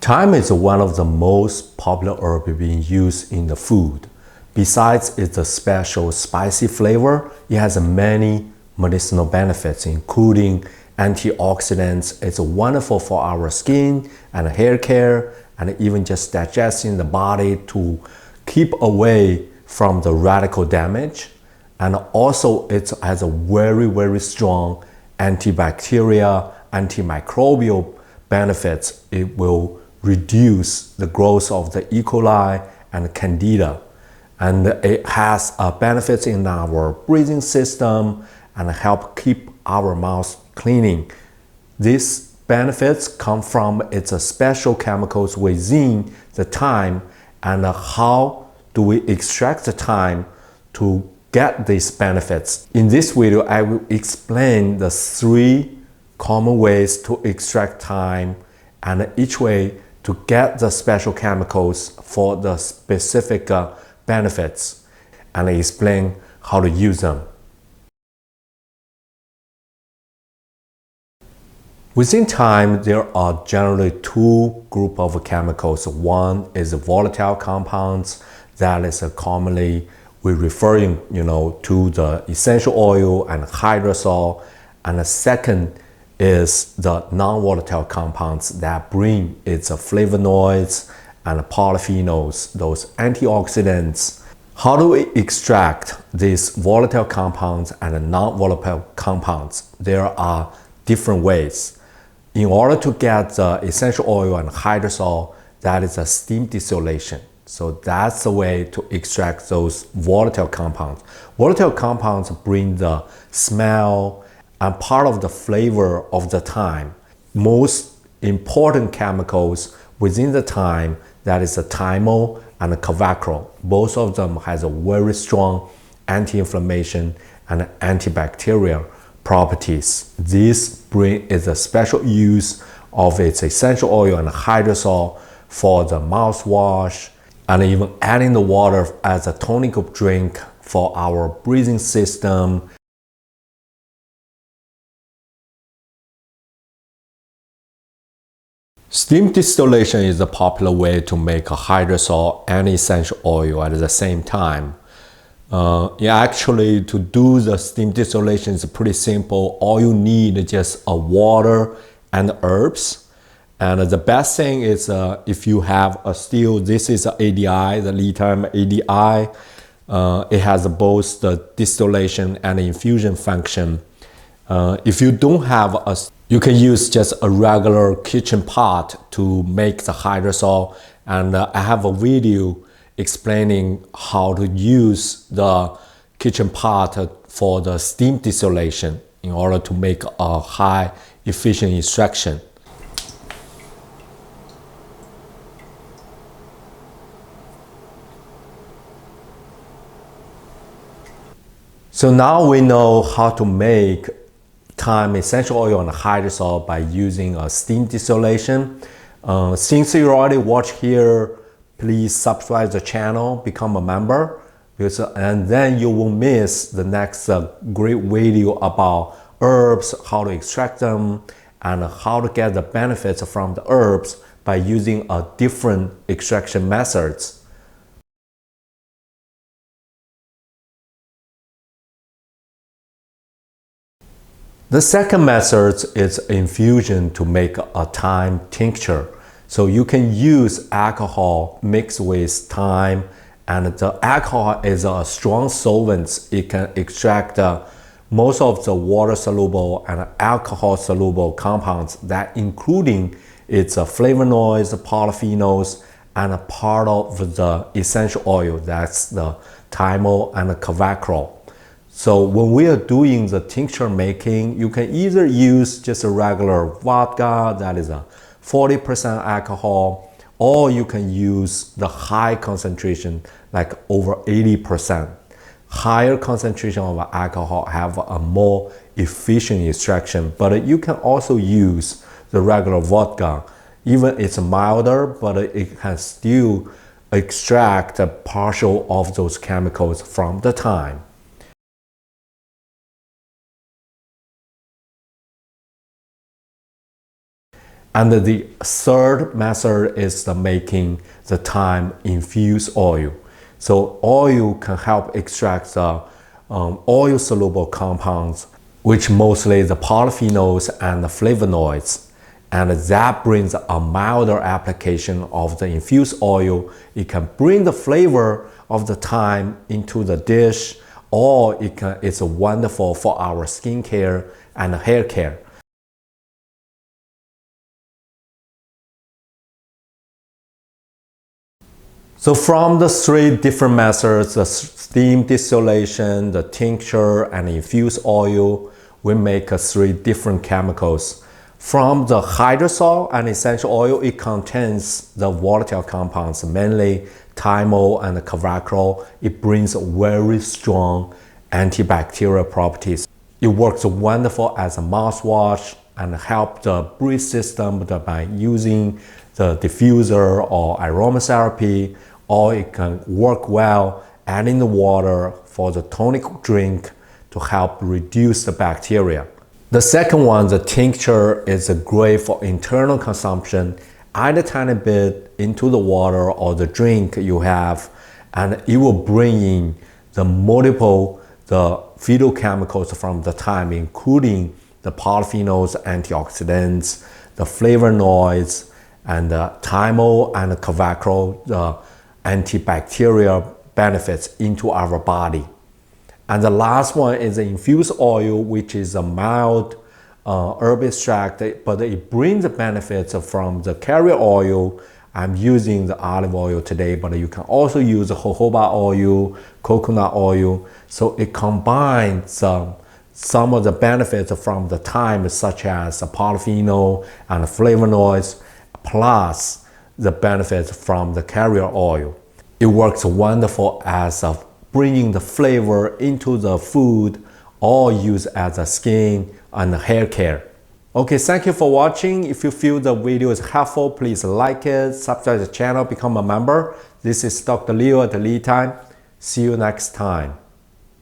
Thyme is one of the most popular herbs being used in the food. Besides its special spicy flavor, it has many medicinal benefits, including antioxidants. It's wonderful for our skin and hair care, and even just digesting the body to keep away from the radical damage. And also it has a very strong antibacterial, antimicrobial benefits. It will reduce the growth of the E. coli and Candida. And it has benefits in our breathing system and help keep our mouth cleaning. These benefits come from its special chemicals within the thyme. And how do we extract the thyme to get these benefits? In this video, I will explain the 3 common ways to extract thyme and each way to get the special chemicals for the specific benefits, and explain how to use them. Within thyme, there are generally 2 groups of chemicals. One is volatile compounds, that is commonly we're referring to the essential oil and hydrosol, and the second is the non-volatile compounds that bring its flavonoids and polyphenols, those antioxidants. How do we extract these volatile compounds and non-volatile compounds? There are different ways. In order to get the essential oil and hydrosol, that is a steam distillation. So that's the way to extract those volatile compounds. Volatile compounds bring the smell and part of the flavor of the thyme. Most important chemicals within the thyme, that is the thymol and the carvacrol. Both of them has a very strong anti-inflammation and antibacterial properties. This is a special use of its essential oil and hydrosol for the mouthwash, and even adding the water as a tonic drink for our breathing system. Steam distillation is a popular way to make a hydrosol and essential oil at the same time. Actually, to do the steam distillation is pretty simple. All you need is just a water and herbs. And the best thing is if you have a still, this is an ADI, the LeTime ADI. It has both the distillation and the infusion function. If you don't have you can use just a regular kitchen pot to make the hydrosol, and I have a video explaining how to use the kitchen pot for the steam distillation in order to make a high efficient extraction. So now we know how to make thyme essential oil and hydrosol by using a steam distillation. Since you already watched here, please subscribe to the channel, become a member, and then you will miss the next great video about herbs, how to extract them, and how to get the benefits from the herbs by using a different extraction methods. The second method is infusion to make a thyme tincture. So you can use alcohol mixed with thyme, and the alcohol is a strong solvent. It can extract most of the water-soluble and alcohol-soluble compounds, that including its flavonoids, polyphenols, and a part of the essential oil, that's the thymol and the carvacrol. So when we are doing the tincture making, you can either use just a regular vodka, that is a 40% alcohol, or you can use the high concentration, like over 80%. Higher concentration of alcohol have a more efficient extraction, but you can also use the regular vodka. Even it's milder, but it can still extract a partial of those chemicals from the thyme. And the third method is the making the thyme-infused oil. So oil can help extract the oil-soluble compounds, which mostly the polyphenols and the flavonoids. And that brings a milder application of the infused oil. It can bring the flavor of the thyme into the dish, or it's wonderful for our skincare and hair care. So from the three different methods, the steam distillation, the tincture, and infused oil, we make three different chemicals. From the hydrosol and essential oil, it contains the volatile compounds, mainly thymol and carvacrol. It brings very strong antibacterial properties. It works wonderful as a mouthwash and help the breath system by using the diffuser or aromatherapy, or it can work well adding the water for the tonic drink to help reduce the bacteria. The second one, the tincture, is great for internal consumption. Add a tiny bit into the water or the drink you have, and it will bring in the multiple phytochemicals from the thyme, including the polyphenols, antioxidants, the flavonoids, and the thymol and the carvacrol, the antibacterial benefits into our body. And the last one is the infused oil, which is a mild herb extract, but it brings the benefits from the carrier oil. I'm using the olive oil today, but you can also use the jojoba oil, coconut oil. So it combines some of the benefits from the thyme, such as the polyphenol and the flavonoids, plus the benefits from the carrier oil. It works wonderful as bringing the flavor into the food, or use as a skin and hair care. Okay, thank you for watching. If you feel the video is helpful, please like it, subscribe to the channel, become a member. This is Dr. Leo at LeTime. See you next time.